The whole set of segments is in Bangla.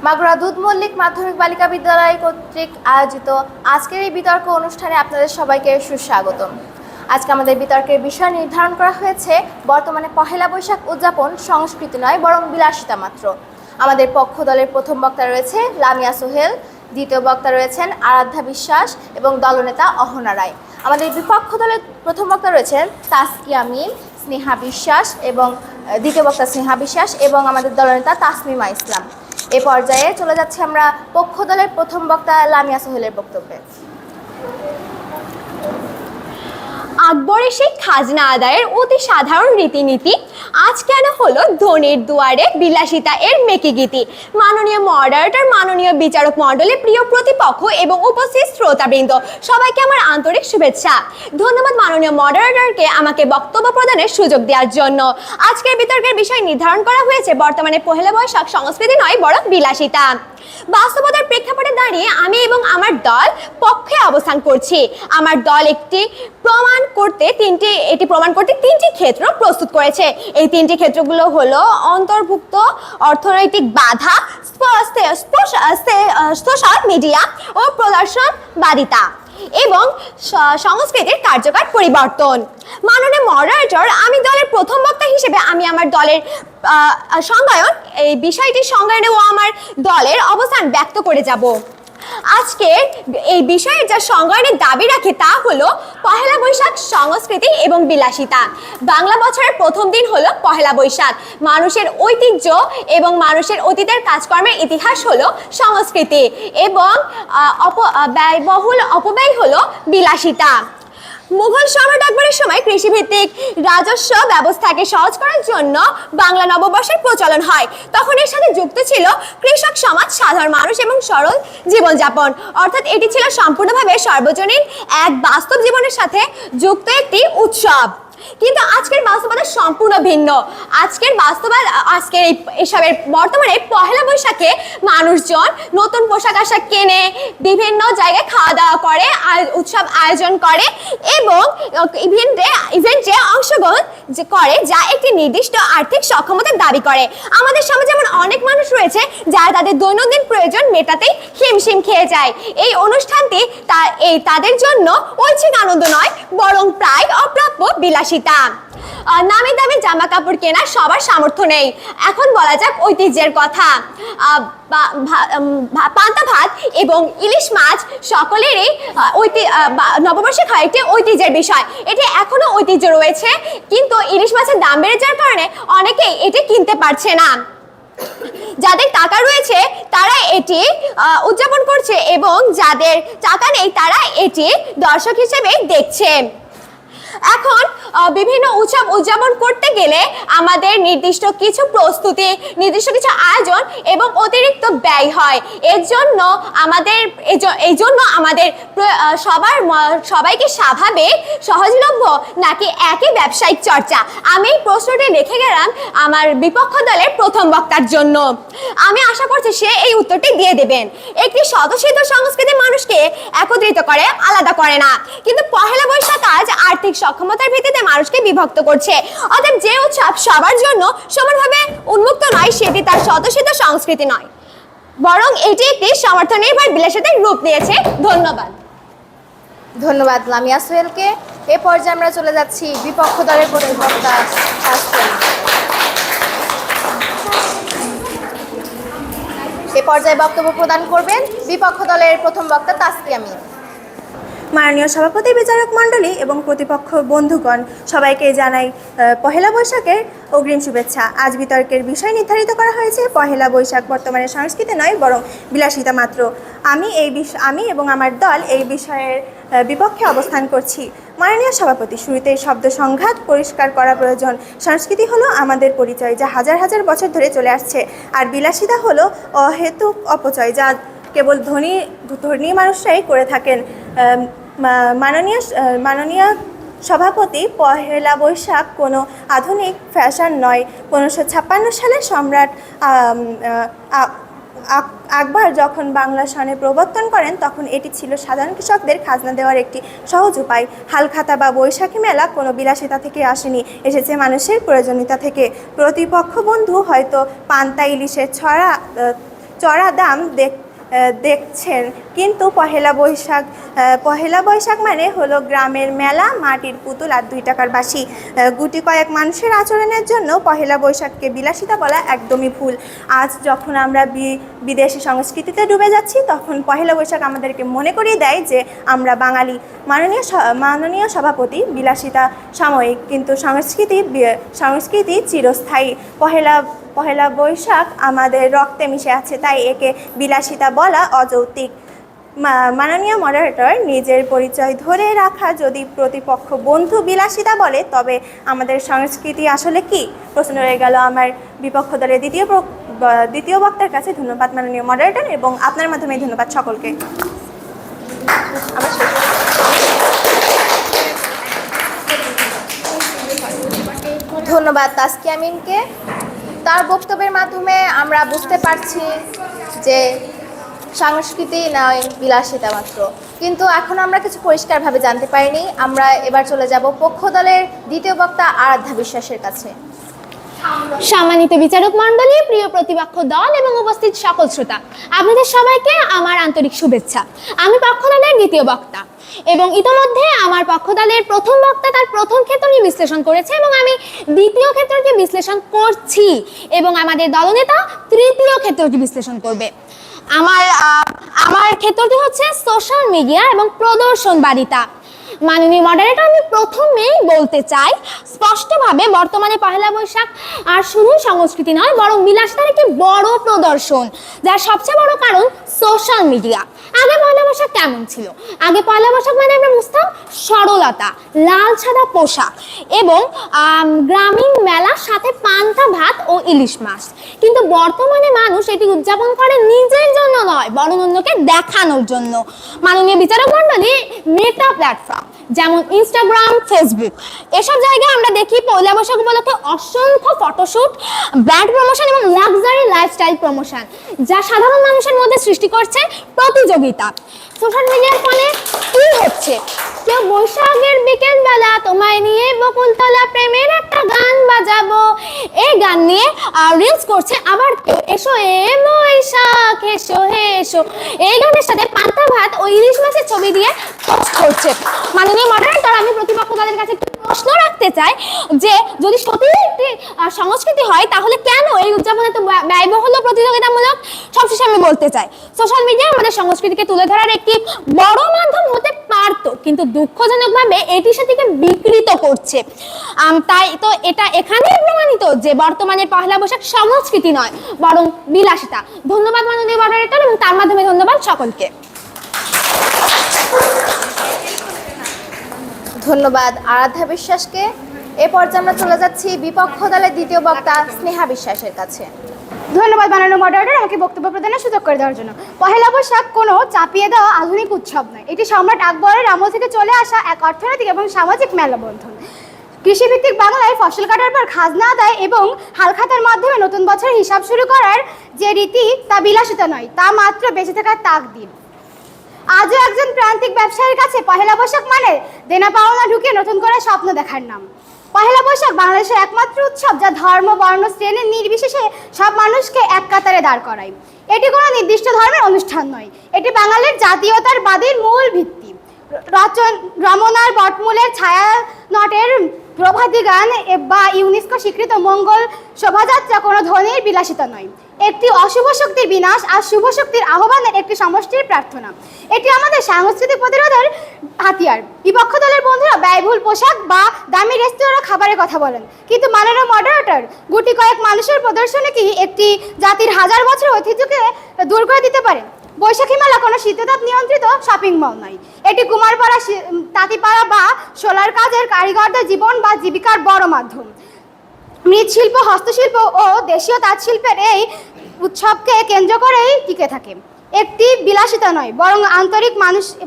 মাগুরা দুধ মল্লিক মাধ্যমিক বালিকা বিদ্যালয় কর্তৃক আয়োজিত আজকের এই বিতর্ক অনুষ্ঠানে আপনাদের সবাইকে সুস্বাগতম। আজকে আমাদের বিতর্কের বিষয় নির্ধারণ করা হয়েছে বর্তমানে পহেলা বৈশাখ উদযাপন সংস্কৃতি নয় বরং বিলাসিতা মাত্র। আমাদের পক্ষ দলের প্রথম বক্তা রয়েছে লামিয়া সোহেল, দ্বিতীয় বক্তা রয়েছেন আরাধ্যা বিশ্বাস এবং দলনেতা অহনা রায়। আমাদের বিপক্ষ দলের প্রথম বক্তা রয়েছেন তাসকিয়া মিম, স্নেহা বিশ্বাস এবং দ্বিতীয় বক্তা স্নেহা বিশ্বাস এবং আমাদের দলনেতা তাসমিমা ইসলাম। এ পর্যায়ে চলে যাচ্ছে আমরা পক্ষ দলের প্রথম বক্তা লামিয়া সোহেলের বক্তব্যে। আকবরের সেই খাজনা আদায়ের অতি সাধারণ রীতিনীতি আজ কেন হলো ধনির দুয়ারে বিলাসিতা এর মেকি গীতি। মাননীয় মডারেটর, মাননীয় বিচারক মণ্ডলী, প্রিয় প্রতিপক্ষ এবং উপস্থিত শ্রোতাবৃন্দ, সবাইকে আমার আন্তরিক শুভেচ্ছা। ধন্যবাদ মাননীয় মডারেটরকে আমাকে বক্তব্য প্রদানের সুযোগ দেওয়ার জন্য। আজকের বিতর্কের বিষয় নির্ধারণ করা হয়েছে বর্তমানে পহেলা বৈশাখ সংস্কৃতি নয় বরং বিলাসিতা। বাস্তবতার প্রেক্ষাপটে দাঁড়িয়ে আমি এবং আমার দল পক্ষে অবস্থান করছি। আমার দল এটি প্রমাণ করতে তিনটি ক্ষেত্র প্রস্তুত করেছে। এই তিনটি ক্ষেত্রগুলো হলো অন্তর্ভুক্ত অর্থনৈতিক বাধা, সোশ্যাল মিডিয়া ও প্রদর্শনবাদিতা এবং সংস্কৃতির কার্যকর পরিবর্তন। মাননীয় মডারেটর, আমি দলের প্রথম বক্তা হিসেবে আমি আমার দলের এই বিষয়টির সংজ্ঞায়নে ও আমার দলের অবস্থান ব্যক্ত করে যাব। আজকে এই বিষয়ে যা সংজ্ঞায়নের দাবি রাখে তা হলো পহেলা বৈশাখ সংস্কৃতি এবং বিলাসিতা। বাংলা বছরের প্রথম দিন হলো পহেলা বৈশাখ। মানুষের ঐতিহ্য এবং মানুষের অতীতের কাজকর্মের ইতিহাস হলো সংস্কৃতি এবং ব্যয়বহুল অপব্যয় হলো বিলাসিতা। মুঘল সম্রাট আকবরের সময় কৃষিভিত্তিক রাজস্ব ব্যবস্থাকে সহজ করার জন্য বাংলা নববর্ষের প্রচলন হয়। তখন এর সাথে যুক্ত ছিল কৃষক সমাজ, সাধারণ মানুষ এবং সরল জীবনযাপন, অর্থাৎ এটি ছিল সম্পূর্ণভাবে সর্বজনীন এক বাস্তব জীবনের সাথে যুক্ত একটি উৎসব। কিন্তু আজকের বাস্তবতা সম্পূর্ণ ভিন্ন। আজকের এসবের বর্তমানে পহেলা বৈশাখে মানুষজন নতুন পোশাক আশাক কেনে, বিভিন্ন জায়গায় খাওয়া দাওয়া করে, উৎসব আয়োজন করে এবং ইভেন্টে অংশগ্রহণ করে যা একটি নির্দিষ্ট আর্থিক সক্ষমতার দাবি করে। আমাদের সমাজে এমন অনেক মানুষ রয়েছে যারা তাদের দৈনন্দিন প্রয়োজন মেটাতেই হিমশিম খেয়ে যায়। এই অনুষ্ঠানটি তাদের জন্য ঐচ্ছিক আনন্দ নয় বরং প্রায় অপ্রাপ্য বিলাসিতা। নামি দামি জামা কাপড় কেনা সবার সামর্থ্য নেই। এখন বলা যাক ঐতিহ্যের কথা। পান্তা ভাত এবং ইলিশ মাছ সকলেরই নববর্ষে খাওয়া একটি ঐতিহ্যের বিষয়। এটি এখনো ঐতিহ্য রয়েছে, কিন্তু ইলিশ মাছের দাম বেড়ে যাওয়ার কারণে অনেকেই এটি কিনতে পারছে না। যাদের টাকা রয়েছে তারা এটি উদযাপন করছে এবং যাদের টাকা নেই তারা এটি দর্শক হিসেবে দেখছে। এখন বিভিন্ন উৎসব উদযাপন করতে গেলে আমাদের নির্দিষ্ট কিছু প্রস্তুতি, নির্দিষ্ট কিছু আয়োজন এবং অতিরিক্ত ব্যয় হয়। এই জন্য আমাদের সবাইকে স্বাভাবিক, সহজলভ্য নাকি একই ব্যবসায়িক চর্চা? আমি এই প্রশ্নটি রেখে গেলাম আমার বিপক্ষ দলের প্রথম বক্তার জন্য। আমি আশা করছি সে এই উত্তরটি দিয়ে দেবেন। একটি স্বতঃসিদ্ধ সংস্কৃতি মানুষকে একত্রিত করে, আলাদা করে না। কিন্তু পহেলা বৈশাখ আজ আর্থিক সক্ষমতার ভিত্তিতে মানুষকে বিভক্ত করছে। অতএব যে উৎসব সবার জন্য সমানভাবে উন্মুক্ত নয় সেটি তার স্বতঃসিদ্ধ সংস্কৃতি নয়, বরং এটি একটি সমর্থ নির্ভর বিলাসিতার রূপ নিয়েছে। ধন্যবাদ লামিয়া সোহেলকে। এ পর্যায়ে আমরা চলে যাচ্ছি বিপক্ষ দলের প্রথম বক্তা এ পর্যায়ে বক্তব্য প্রদান করবেন বিপক্ষ দলের প্রথম বক্তা তাসকিয়া মিম। মাননীয় সভাপতি, বিচারক মণ্ডলী এবং প্রতিপক্ষ বন্ধুগণ, সবাইকে জানাই পহেলা বৈশাখের অগ্রিম শুভেচ্ছা। আজ বিতর্কের বিষয় নির্ধারিত করা হয়েছে পহেলা বৈশাখ বর্তমানে সংস্কৃতি নয় বরং বিলাসিতা মাত্র। আমি এবং আমার দল এই বিষয়ের বিপক্ষে অবস্থান করছি। মাননীয় সভাপতি, শুরুতে শব্দ সংঘাত পরিষ্কার করা প্রয়োজন। সংস্কৃতি হলো আমাদের পরিচয়, যা হাজার হাজার বছর ধরে চলে আসছে, আর বিলাসিতা হলো অহেতুক অপচয়, যা কেবল ধনী মানুষরাই করে থাকেন। মাননীয় সভাপতি, পহেলা বৈশাখ কোনো আধুনিক ফ্যাশন নয়। 1556 সালে সম্রাট আকবর যখন বাংলা সনে প্রবর্তন করেন তখন এটি ছিল সাধারণ কৃষকদের খাজনা দেওয়ার একটি সহজ উপায়। হালখাতা বা বৈশাখী মেলা কোনো বিলাসিতা থেকে আসেনি, এসেছে মানুষের প্রয়োজনীয়তা থেকে। প্রতিপক্ষ বন্ধু হয়তো পান্তা ইলিশের চড়া দাম দেখছেন, কিন্তু পহেলা বৈশাখ মানে হলো গ্রামের মেলা, মাটির পুতুল আর 2 টাকার বাঁশি। গুটি কয়েক মানুষের আচরণের জন্য পহেলা বৈশাখকে বিলাসিতা বলা একদমই ভুল। আজ যখন আমরা বিদেশি সংস্কৃতিতে ডুবে যাচ্ছি, তখন পহেলা বৈশাখ আমাদেরকে মনে করিয়ে দেয় যে আমরা বাঙালি। মাননীয় সভাপতি, বিলাসিতা সাময়িক, কিন্তু সংস্কৃতি চিরস্থায়ী। পহেলা বৈশাখ আমাদের রক্তে মিশে আছে, তাই একে বিলাসিতা বলা অযৌক্তিক। মাননীয় মডারেটর, নিজের পরিচয় ধরে রাখা যদি প্রতিপক্ষ বন্ধু বিলাসিতা বলে, তবে আমাদের সংস্কৃতি আসলে কি? প্রশ্ন রয়ে গেল আমার বিপক্ষ দলের দ্বিতীয় বক্তার কাছে। ধন্যবাদ মাননীয় মডারেটর, এবং আপনার মাধ্যমে ধন্যবাদ সকলকে। ধন্যবাদ তাসকিয়া মিমকে। তার বক্তব্যের মাধ্যমে আমরা বুঝতে পারছি যে সংস্কৃতি নয় বিলাসিতা মাত্র, কিন্তু এখন আমরা কিছু পরিষ্কারভাবে জানতে পারিনি। আমরা এবার চলে যাব পক্ষ দলের দ্বিতীয় বক্তা আরাধ্যা বিশ্বাসের কাছে। সম্মানিত বিচারক মণ্ডলী, প্রিয় প্রতিপক্ষ দল এবং উপস্থিত সকল শ্রোতা, আপনাদের সবাইকে আমার আন্তরিক শুভেচ্ছা। আমি পক্ষ দলের দ্বিতীয় বক্তা, এবং ইতোমধ্যে আমার পক্ষ দলের প্রথম বক্তা তার প্রথম ক্ষেত্রটি বিশ্লেষণ করেছে, এবং আমি দ্বিতীয় ক্ষেত্রটি বিশ্লেষণ করছি, এবং আমাদের দলনেতা তৃতীয় ক্ষেত্রটি বিশ্লেষণ করবে। আমার ক্ষেত্রটি হচ্ছে সোশ্যাল মিডিয়া এবং প্রদর্শনবাদিতা। মাননীয় মডারেটর, আমি প্রথমেই বলতে চাই স্পষ্টভাবে, বর্তমানে পহেলা বৈশাখ আর শুধু সংস্কৃতি নয়, বরং বিলাসিতার একটি বড় প্রদর্শন, যার সবচেয়ে বড় কারণ সোশ্যাল মিডিয়া। আগে পয়লা বৈশাখ কেমন ছিল? আগে পয়লা বৈশাখ মানে আমরা বুঝতাম সরলতা, লাল সাদা পোশাক এবং গ্রামীণ মেলার সাথে পান্তা ভাত ও ইলিশ মাছ। কিন্তু বর্তমানে মানুষ এটি উদযাপন করে নিজের জন্য নয়, বরং অন্যকে দেখানোর জন্য। মাননীয় বিচারক মণ্ডলী, মেটা প্ল্যাটফর্ম যেমন ইনস্টাগ্রাম, ফেসবুক, এসব জায়গায় আমরা দেখি পয়লা বৈশাখ উপলক্ষে অসংখ্য ফটোশুট, ব্র্যান্ড প্রমোশন এবং লাক্সারি লাইফস্টাইল প্রমোশন, যা সাধারণ মানুষের মধ্যে সৃষ্টি করছে প্রতিযোগিতা। সোশ্যাল মিডিয়ার ফলে কি হচ্ছে? কেউ বৈশাখের বিকেল বেলা তোমায় নিয়ে বকুলতলা প্রেমের একটা গান বাজাবো, এই গান নিয়ে রিলস করছে। আবার কেউ এসো এ বৈশাখ এসো হে এসো, এই গানের সাথে পান্তা ভাত ও ইলিশ মাছের ছবি দিয়ে পোস্ট করছে। মাননীয় মডারেটর, আমি প্রতিপক্ষ দলের কাছে প্রশ্ন রাখতে চাই যে যদি সত্যি একটি সংস্কৃতি হয়, তাহলে কেন এই উদযাপন এত ব্যয়বহুল ও প্রতিযোগিতামূলক? সবশেষে আমি বলতে চাই, সোশ্যাল মিডিয়া আমাদের সংস্কৃতিকে তুলে ধরার একটি বড় মাধ্যম হতে পারত, কিন্তু দুঃখজনকভাবে এটি সেটিকে বিকৃত করছে। তাই তো এটা এখানেই প্রমাণিত যে বর্তমানে পহেলা বৈশাখ সংস্কৃতি নয়, বরং বিলাসিতা। ধন্যবাদ মাননীয় মডারেটর, এবং তার মাধ্যমে ধন্যবাদ সকলকে। ধন্যবাদ আরাধ্যা বিশ্বাসকে। এ পর্যায়ে আমরা চলে যাচ্ছি বিপক্ষ দলের দ্বিতীয় বক্তা স্নেহা বিশ্বাসের কাছে। ধন্যবাদ মাননীয় মডারেটর, আমাকে বক্তব্য প্রদানের সুযোগ করে দেওয়ার জন্য। পহেলা বৈশাখ কোনো চাপিয়ে দেওয়া আধুনিক উৎসব নয়, এটি সম্রাট আকবরের আমল থেকে চলে আসা এক অর্থনৈতিক এবং সামাজিক মেলবন্ধন। কৃষিভিত্তিক বাংলায় ফসল কাটার পর খাজনা আদায় এবং হালখাতার মাধ্যমে নতুন বছরের হিসাব শুরু করার যে রীতি, তা বিলাসিতা নয়, তা মাত্র বেঁচে থাকার তাকদীর। আজও একজন প্রান্তিক ব্যবসায়ীর কাছে পহেলা বৈশাখ মানে দেনা পাওনা ঢুকে নতুন করে স্বপ্ন দেখার নাম। পহেলা বৈশাখ বাংলাদেশের একমাত্র উৎসব যা ধর্ম, বর্ণ, শ্রেণীর নির্বিশেষে সব মানুষকে এক কাতারে দাঁড় করায়। এটি কোনো নির্দিষ্ট ধর্মের অনুষ্ঠান নয়, এটি বাঙালির জাতীয়তার বাদীর মূল ভিত্তি। রমনার বটমূলের ছায়া নটের প্রভাতী গান বা ইউনেস্কো স্বীকৃত মঙ্গল শোভাযাত্রা কোনো ধনীর বিলাসিতা নয়, একটি অশুভ শক্তির বিনাশ আর শুভ শক্তির আহ্বানের একটি সমষ্টির প্রার্থনা। এটি আমাদের সাংস্কৃতিক প্রতিরোধের হাতিয়ার। বিপক্ষ দলের বন্ধুরা ব্যয়বহুল পোশাক বা দামি রেস্তোরাঁ খাবারের কথা বলেন, কিন্তু মাননীয় মডারেটর, গুটি কয়েক মানুষের প্রদর্শনী কি একটি জাতির হাজার বছর ঐতিহ্যকে দূর করে দিতে পারে? বৈশাখী মেলা কোনো শীততাপ নিয়ন্ত্রিত শপিং মল নয়, এটি কুমারপাড়া, তাঁতিপাড়া বা সোলার কাজের কারিগরদের জীবন বা জীবিকার বড় মাধ্যম। মৃৎশিল্প, হস্তশিল্প ও দেশীয় তাঁতশিল্পের এই উৎসবকে কেন্দ্র করেই টিকে থাকে। একটি বিলাসিতা নয়,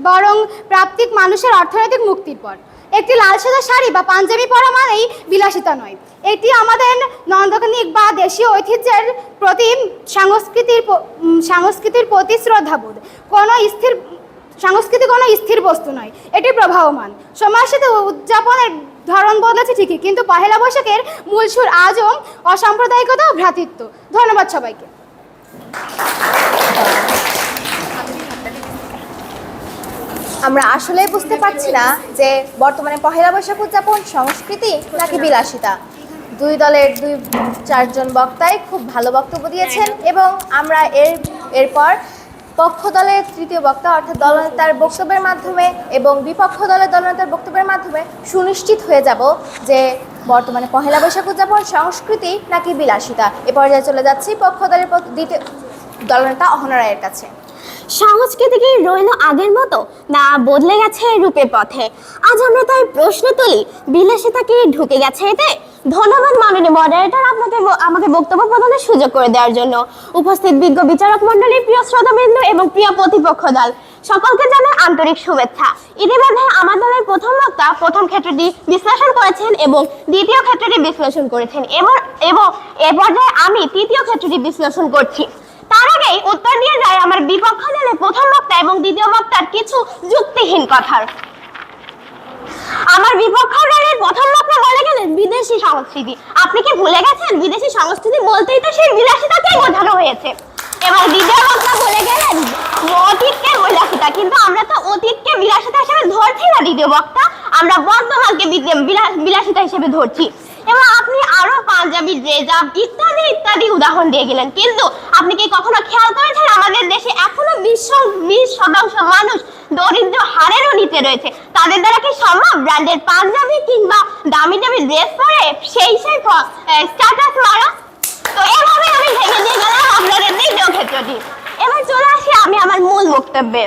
বরং প্রান্তিক মানুষের অর্থনৈতিক মুক্তির পর। একটি লাল সাদা শাড়ি বা পাঞ্জাবি পরা মানেই বিলাসিতা নয়, এটি আমাদের নন্দনিক বা দেশীয় ঐতিহ্যের প্রতি সংস্কৃতির প্রতি শ্রদ্ধাবোধ। সংস্কৃতি কোনো স্থির বস্তু নয়, এটি প্রবাহমান। সময়ের সাথে উদযাপনের ধরন বদলেছে ঠিকই, কিন্তু পহেলা বৈশাখের মূল সুর আজও অসাম্প্রদায়িকতা ও ভ্রাতৃত্ব। ধন্যবাদ সবাইকে। আমরা আসলেই বুঝতে পারছি না যে বর্তমানে পহেলা বৈশাখ উদযাপন সংস্কৃতি নাকি বিলাসিতা। দুই দলের দুই চারজন বক্তাই খুব ভালো বক্তব্য দিয়েছেন এবং আমরা এরপর পক্ষ দলের তৃতীয় বক্তা অর্থাৎ দলনেতার বক্তব্যের মাধ্যমে এবং বিপক্ষ দলের দলনেতার বক্তব্যের মাধ্যমে সুনিশ্চিত হয়ে যাব যে বর্তমানে পহেলা বৈশাখ উদযাপন সংস্কৃতি নাকি বিলাসিতা। এ পর্যায়ে চলে যাচ্ছি পক্ষ দলের দ্বিতীয় দলনেতা অহনা রায়ের কাছে। সংস্কৃতি কি রইল আগের মতো, না বদলে গেছে রূপের পথে? আজ আমরা তাই প্রশ্ন তুলি, বিলাসিতা কি ঢুকে গেছে এতে? ধন্যবাদ মাননীয় মডারেটর আমাকে বক্তব্য প্রদানের সুযোগ করে দেওয়ার জন্য। উপস্থিত বিজ্ঞ বিচারক মণ্ডলী, প্রিয় শ্রোতাবৃন্দ এবং প্রিয় প্রতিপক্ষ দল, সকলকে জানাই আন্তরিক শুভেচ্ছা। ইতিমধ্যে আমার দলের প্রথম বক্তা প্রথম ক্ষেত্রটি বিশ্লেষণ করেছেন এবং দ্বিতীয় ক্ষেত্রটি বিশ্লেষণ করেছেন এবং এ পর্যায়ে আমি তৃতীয় ক্ষেত্রটি বিশ্লেষণ করছি। তার আগেই উত্তর দিয়ে যায় আমার বিপক্ষ দলের প্রথম বক্তা এবং দ্বিতীয় বক্তার কিছু যুক্তিহীন কথার। আমার বিপক্ষ দলের প্রথম বক্তা বলে গেলেন বিদেশি সংস্কৃতি। আপনি কি ভুলে গেছেন বিদেশি সংস্কৃতি বলতেই তো সেই বিলাসিতাকেই বোঝানো হয়েছে। এবং দ্বিতীয় বক্তা বলে গেলেন অতীতকে বিলাসিতা, কিন্তু আমরা তো অতীতকে বিলাসিতা হিসেবে ধরছি না দ্বিতীয় বক্তা, আমরা বর্তমানকে বিলাসিতা হিসেবে ধরছি। এবং আপনি আরো পাঞ্জাবি রেজাব ইত্যাদি ইত্যাদি উদাহরণ দিয়ে গেলেন, কিন্তু আপনি কি কখনো খেয়াল করেছেন আমাদের দেশে এখনো 20% মানুষ দরিদ্র হারেরও নিচে রয়েছে? তাদের দ্বারা কি সম্ভব ব্র্যান্ডের পাঞ্জাবি কিংবা দামি দামি ড্রেস পরে সেই স্ট্যাটাস মারা? তো এভাবে আমি ভেঙে দিয়ে গেলাম আপনাদের দ্বিতীয় ক্ষেত্রটি। এবার চলে আসি আমি আমার মূল বক্তব্যে।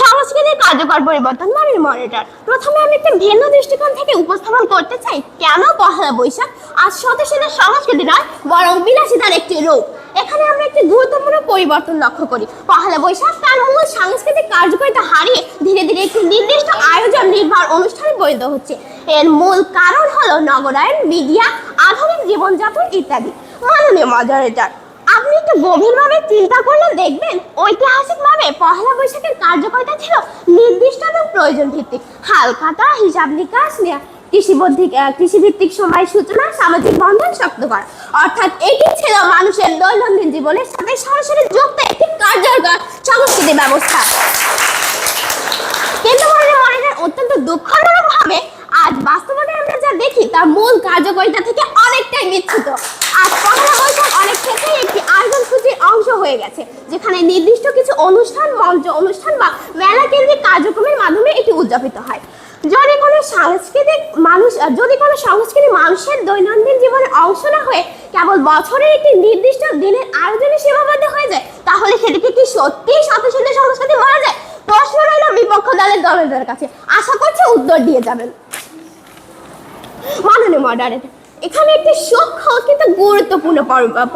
সংস্কৃতির কার্যকর পরিবর্তন মাননীয় মডারেটর, প্রথমে আমি একটা ভিন্ন দৃষ্টিকোণ থেকে উপস্থাপন করতে চাই কেন পহেলা বৈশাখ আজ সদস্যদের সংস্কৃতি নয় বরং বিলাসিতার একটি রূপ। এখানে আমরা একটি গুরুত্বপূর্ণ পরিবর্তন লক্ষ্য করি। পহেলা বৈশাখ তার মূল সাংস্কৃতিক কার্যকারিতা হারিয়ে ধীরে ধীরে একটি নির্দিষ্ট আয়োজন নির্ভর অনুষ্ঠানে পরিণত হচ্ছে। এর মূল কারণ হলো নগরায়ন, মিডিয়া, আধুনিক জীবনযাপন ইত্যাদি। মাননীয় মডারেটর, আপনি একটু গভীরভাবে চিন্তা করলে দেখবেন ঐতিহাসিকভাবে পহেলা বৈশাখের কার্যকারিতা ছিল নির্দিষ্ট এবং প্রয়োজন ভিত্তিক। হালখাতা, হিসাব নিকাশ, কৃষিভিত্তিক সময় সূচনা, সামাজিক বন্ধন শক্ত করা, অর্থাৎ এটি ছিল মানুষের দৈনন্দিন জীবনের সাথে সরাসরি যুক্ত একটি কার্যকর সংস্কৃতি ব্যবস্থা। কিন্তু অত্যন্ত দুঃখজনক ভাবে আজ বাস্তবতায় আমরা যা দেখি তার মূল কার্যকারিতা থেকে অনেকটাই বিচ্যুত। আজ পহেলা বৈশাখ অনেক ক্ষেত্রেই একটি আয়োজন সূচির অংশ হয়ে গেছে, যেখানে নির্দিষ্ট কিছু অনুষ্ঠান, মঞ্চ অনুষ্ঠান বা মেলা কেন্দ্রিক কার্যক্রমের মাধ্যমে এটি উদযাপিত হয়। যদি কোনো সংস্কৃতি মানুষের দৈনন্দিন জীবনের অংশ না হয়ে কেবল বছরের একটি নির্দিষ্ট দিনের আয়োজনে সীমাবদ্ধ হয়ে যায়, তাহলে সেটিকে কি সত্যিই সত্যি সংস্কৃতি বলা যায়? প্রশ্ন রইল বিপক্ষ দলের কাছে, আশা করছি উত্তর দিয়ে যাবেন। মাননীয় মডারেটর, এখানে একটি সূক্ষ্ম কিন্তু গুরুত্বপূর্ণ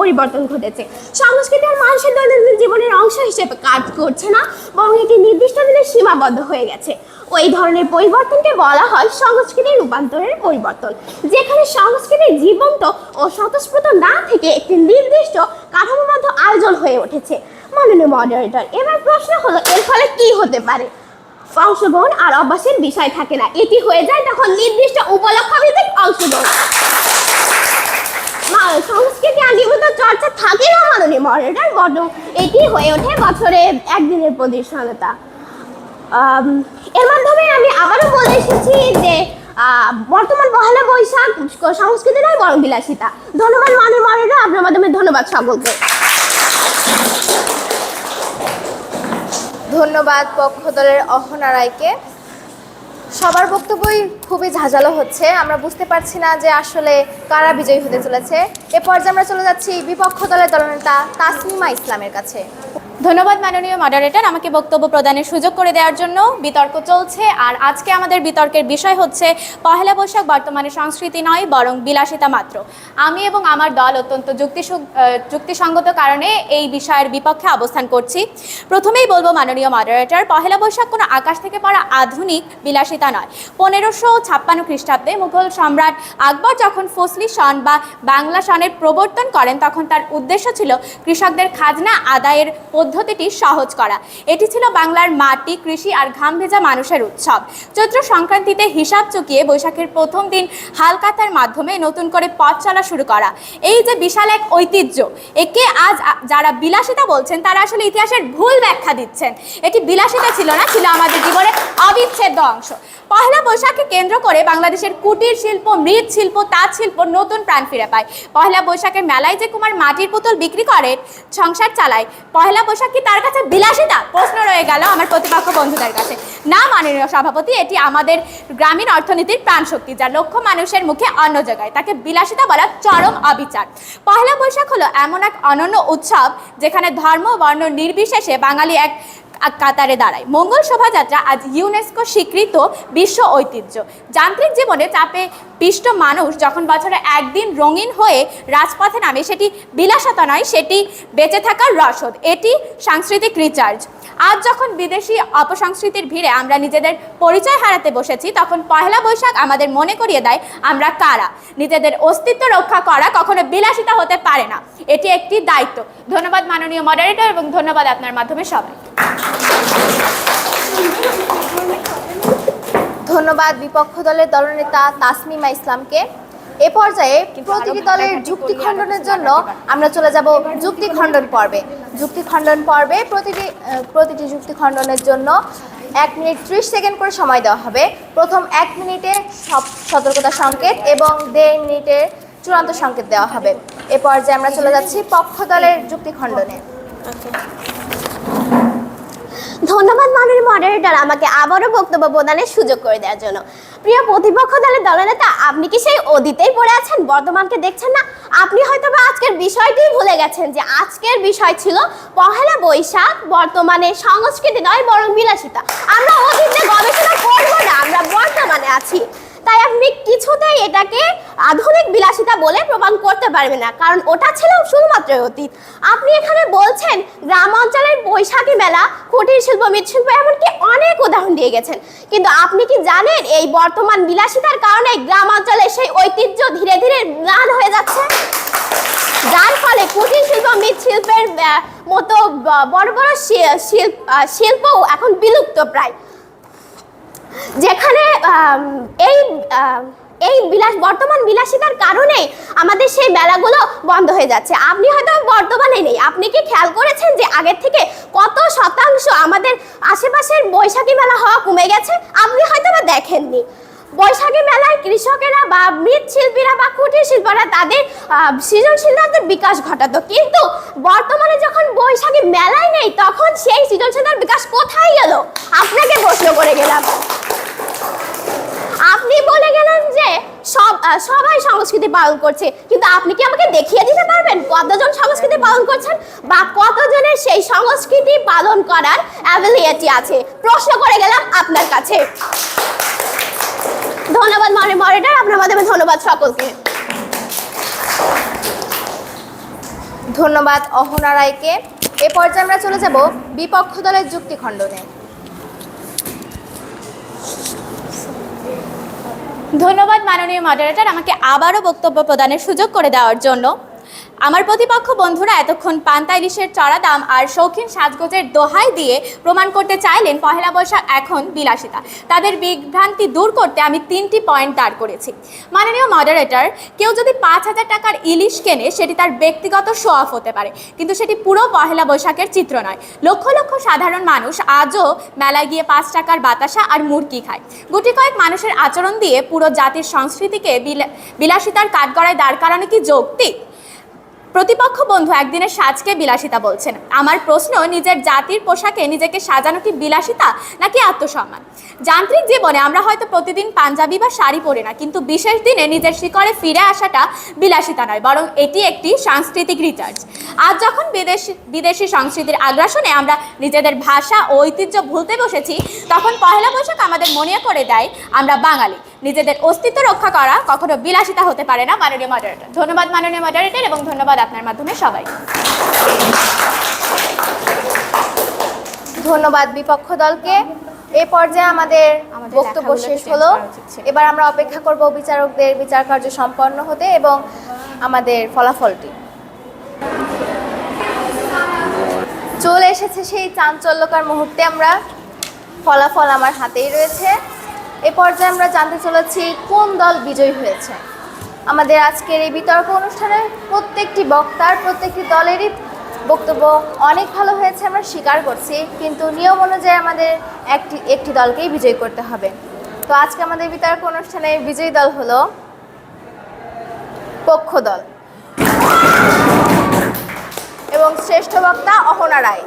পরিবর্তন ঘটেছে। সংস্কৃতি আর মানুষের দৈনন্দিন জীবনের অংশ হিসেবে কাজ করছে না, বরং একটি নির্দিষ্ট দিনে সীমাবদ্ধ হয়ে গেছে। ওই ধরনের পরিবর্তনকে বলা হয় সংস্কৃতির রূপান্তরের পরিবর্তন, যেখানে সংস্কৃতি জীবন্ত ও স্বতঃস্ফূর্ত না থেকে একটি নির্দিষ্ট কাঠামোবদ্ধ আয়োজন হয়ে উঠেছে। মাননীয় মডারেটর, এবার প্রশ্ন হলো এর ফলে কি হতে পারে? অংশগ্রহণ আর অভ্যাসের বিষয় থাকে না, এটি হয়ে যায় তখন নির্দিষ্ট উপলক্ষ ভিত্তিক অংশগ্রহণ। সংস্কৃতি আর নিয়মিত চর্চা থাকে না মাননীয় মডারেটর, বরং এটি হয়ে ওঠে বছরে একদিনের প্রতিষ্ঠানতা। এর মাধ্যমে আমি আবারও বলে এসেছি যে বর্তমান পহেলা বৈশাখ সংস্কৃতি নয় বরং বিলাসিতা। ধন্যবাদ মাননীয় মডারেটর, আপনার মাধ্যমে ধন্যবাদ সকলকে। ধন্যবাদ পক্ষ দলের অহনা রায়কে। সবার বক্তব্যই খুবই ঝাঁঝালো হচ্ছে, আমরা বুঝতে পারছি না যে আসলে কারা বিজয়ী হতে চলেছে। এ পর্যায়ে আমরা চলে যাচ্ছি বিপক্ষ দলের দলনেতা তাসনিমা ইসলামের কাছে। ধন্যবাদ মাননীয় মডারেটর, আমাকে বক্তব্য প্রদানের সুযোগ করে দেওয়ার জন্য। বিতর্ক চলছে আর আজকে আমাদের বিতর্কের বিষয় হচ্ছে পহেলা বৈশাখ বর্তমানে সংস্কৃতি নয় বরং বিলাসিতা মাত্র। আমি এবং আমার দল অত্যন্ত যুক্তিসঙ্গত কারণে এই বিষয়ের বিপক্ষে অবস্থান করছি। প্রথমেই বলবো মাননীয় মডারেটর, পহেলা বৈশাখ কোনো আকাশ থেকে পড়া আধুনিক বিলাসিতা নয়। 1556 খ্রিস্টাব্দে মুঘল সম্রাট আকবর যখন ফসলি সন বা বাংলা সনের প্রবর্তন করেন, তখন তার উদ্দেশ্য ছিল কৃষকদের খাজনা আদায়ের পদ্ধতিটি সহজ করা। এটি ছিল বাংলার মাটি, কৃষি আর ঘাম ভেজা মানুষের উৎসব। চৈত্র সংক্রান্তিতে হিসাব চুকিয়ে বৈশাখের প্রথম দিন হালকাতার মাধ্যমে নতুন করে পথ চলা শুরু করা, এই যে বিশাল এক ঐতিহ্য, একে আজ যারা বিলাসিতা বলছেন তারা আসলে ইতিহাসের ভুল ব্যাখ্যা দিচ্ছেন। এটি বিলাসিতা ছিল না, ছিল আমাদের জীবনের অবিচ্ছেদ্য অংশ। পহেলা বৈশাখকে কেন্দ্র করে বাংলাদেশের কুটির শিল্প, মৃৎশিল্প, তাঁত শিল্প নতুন প্রাণ ফিরে পায়। পহেলা বৈশাখের মেলায় যে কুমার মাটির পুতুল বিক্রি করে সংসার চালায়, পহেলা বৈশাখ কি তার কাছে বিলাসিতা? প্রশ্ন রয়ে গেল আমার প্রতিপক্ষ বন্ধুদের কাছে। না মাননীয় সভাপতি, এটি আমাদের গ্রামীণ অর্থনীতির প্রাণশক্তি, যা লক্ষ মানুষের মুখে অন্ন জাগায়। তাকে বিলাসিতা বলা চরম অবিচার। পহেলা বৈশাখ হলো এমন এক অনন্য উৎসব যেখানে ধর্ম বর্ণ নির্বিশেষে বাঙালি এক কাতারে দাঁড়ায়। মঙ্গল শোভাযাত্রা আজ ইউনেস্কো স্বীকৃত বিশ্ব ঐতিহ্য। যান্ত্রিক জীবনে চাপে পিষ্ট মানুষ যখন বছরে একদিন রঙিন হয়ে রাজপথে নামে, সেটি বিলাসিতা নয়, সেটি বেঁচে থাকার রসদ, এটি সাংস্কৃতিক রিচার্জ। আজ যখন বিদেশি অপসংস্কৃতির ভিড়ে আমরা নিজেদের পরিচয় হারাতে বসেছি, তখন পহেলা বৈশাখ আমাদের মনে করিয়ে দেয় আমরা কারা। নিজেদের অস্তিত্ব রক্ষা করা কখনো বিলাসিতা হতে পারে না, এটি একটি দায়িত্ব। ধন্যবাদ মাননীয় মডারেটর এবং ধন্যবাদ আপনার মাধ্যমে সবাই। ধন্যবাদ বিপক্ষ দলের দলনেতা তাসমিমা ইসলামকে। এ পর্যায়ে প্রতিটি দলের যুক্তি খণ্ডনের জন্য আমরা চলে যাব যুক্তি খণ্ডন পর্বে। যুক্তি খণ্ডন পর্বে প্রতিটি যুক্তি খণ্ডনের জন্য 1 মিনিট 30 সেকেন্ড করে সময় দেওয়া হবে। প্রথম 1 মিনিটে সতর্কতা সংকেত এবং 1.5 মিনিটে চূড়ান্ত সংকেত দেওয়া হবে। এ পর্যায়ে আমরা চলে যাচ্ছি পক্ষ দলের যুক্তি খণ্ডনে। ধন্যবাদ মাননীয় মডারেটর আমাকে আবারও বক্তব্য প্রদানের সুযোগ করে দেওয়ার জন্য। প্রিয় প্রতিপক্ষ দলের দলনেতা, আপনি কি সেই অতীতেই পড়ে আছেন, বর্তমানকে দেখছেন না? আপনি হয়তো বা আজকের বিষয়টিই ভুলে গেছেন যে আজকের বিষয় ছিল পহেলা বৈশাখ বর্তমানে সংস্কৃতি নয় বরং বিলাসিতা। আমরা অতীতে গবেষণা করব না, আমরা বর্তমানে আছি। তাই আপনি কিছুতেই এটাকে আধুনিক বিলাসিতা বলে প্রমাণ করতে পারবেন না, কারণ ওটা ছিল শুধুমাত্র অতীত। আপনি এখানে বলছেন গ্রাম অঞ্চলের বৈশাখী মেলা, কুটির শিল্প, মৃৎশিল্প, এমনকি অনেক উদাহরণ দিয়ে গেছেন। কিন্তু আপনি কি জানেন এই বর্তমান বিলাসিতার কারণে গ্রাম অঞ্চলের সেই ঐতিহ্য ধীরে ধীরে ম্লান হয়ে যাচ্ছে, যার ফলে কুটির শিল্প, মৃৎশিল্পের মতো বড় বড় শিল্পও এখন বিলুপ্ত প্রায়। যেখানে এই বর্তমান বিলাসিতার কারণে আমাদের সেই মেলাগুলো বন্ধ হয়ে যাচ্ছে। আপনি হয়তো বর্তমানে নেই, আপনি কি খেয়াল করেছেন যে আগের থেকে কত শতাংশ আমাদের আশেপাশের বৈশাখী মেলা হওয়া কমে গেছে? আপনি হয়তো বা দেখেননি। বৈশাখী মেলায় কৃষকেরা বা মৃৎশিল্পীরা বা কুটির শিল্পীরা তাদের সৃজনশীলতার বিকাশ ঘটাতো, কিন্তু বর্তমানে যখন বৈশাখী মেলায় নেই তখন সেই সৃজনশীলতার বিকাশ কোথায় গেল? আপনাকে প্রশ্ন করে গেলাম। আপনি বলে গেলেন যে সবাই সংস্কৃতি পালন করছে, কিন্তু আপনি কি আমাকে দেখিয়ে দিতে পারবেন কতজন সংস্কৃতি পালন করছেন বা কতজনের সেই সংস্কৃতি পালন করার অ্যাবিলিটি আছে? প্রশ্ন করে গেলাম আপনার কাছে। ধন্যবাদ মাননীয় মডারেটর, আপনার মাধ্যমে ধন্যবাদ সকলকে। ধন্যবাদ অহনা রায়কে। এ পর্যায়ে আমরা চলে যাব বিপক্ষ দলের যুক্তি খণ্ডনে। ধন্যবাদ মাননীয় মডারেটর আমাকে আবারও বক্তব্য প্রদানের সুযোগ করে দেওয়ার জন্য। আমার প্রতিপক্ষ বন্ধুরা এতক্ষণ পান্তা ইলিশের চড়া দাম আর শৌখিন সাজগোজের দোহাই দিয়ে প্রমাণ করতে চাইলেন পহেলা বৈশাখ এখন বিলাসিতা। তাদের বিভ্রান্তি দূর করতে আমি 3টি পয়েন্ট দাঁড় করেছি। মাননীয় মডারেটর, কেউ যদি 5,000 টাকার ইলিশ কেনে সেটি তার ব্যক্তিগত শো অফ হতে পারে, কিন্তু সেটি পুরো পহেলা বৈশাখের চিত্র নয়। লক্ষ লক্ষ সাধারণ মানুষ আজও মেলায় গিয়ে 5 টাকার বাতাসা আর মুরগি খায়। গুটি কয়েক মানুষের আচরণ দিয়ে পুরো জাতির সংস্কৃতিকে বিলাসিতার কাঠগড়ায় দাঁড় করানো কি যৌক্তিক? প্রতিপক্ষ বন্ধু একদিনের সাজকে বিলাসিতা বলছেন। আমার প্রশ্ন, নিজের জাতির পোশাকে নিজেকে সাজানো কি বিলাসিতা নাকি আত্মসম্মান? যান্ত্রিক জীবনে আমরা হয়তো প্রতিদিন পাঞ্জাবি বা শাড়ি পরি না, কিন্তু বিশেষ দিনে নিজের শিকড়ে ফিরে আসাটা বিলাসিতা নয়, বরং এটি একটি সাংস্কৃতিক রিচার্জ। আজ যখন বিদেশি সংস্কৃতির আগ্রাসনে আমরা নিজেদের ভাষা ও ঐতিহ্য ভুলতে বসেছি, তখন পহেলা বৈশাখ আমাদের মনে করে দেয় আমরা বাঙালি। নিজেদের অস্তিত্ব রক্ষা করা কখনো বিলাসিতা হতে পারে না। মাননীয় মডারেটর। ধন্যবাদ মাননীয় মডারেটর এবং ধন্যবাদ আপনার মাধ্যমে সবাই। ধন্যবাদ বিপক্ষ দলকে। এ পর্যায়ে আমাদের বক্তব্য শেষ হলো। এবার আমরা অপেক্ষা করব বিচারকদের বিচার কার্য সম্পন্ন হতে এবং আমাদের ফলাফলটি। চলে এসেছে সেই চাঞ্চল্যকর মুহূর্তে। আমরা ফলাফল আমার হাতেই রয়েছে। এ পর্যায়ে আমরা জানতে চলেছি কোন দল বিজয়ী হয়েছে। আমাদের আজকের এই বিতর্ক অনুষ্ঠানে প্রত্যেকটি বক্তার প্রত্যেকটি দলেরই বক্তব্য অনেক ভালো হয়েছে আমরা স্বীকার করছি, কিন্তু নিয়ম অনুযায়ী আমাদের একটি দলকেই বিজয়ী করতে হবে। তো আজকে আমাদের বিতর্ক অনুষ্ঠানে বিজয়ী দল হলো পক্ষ দল এবং শ্রেষ্ঠ বক্তা অহনা রায়।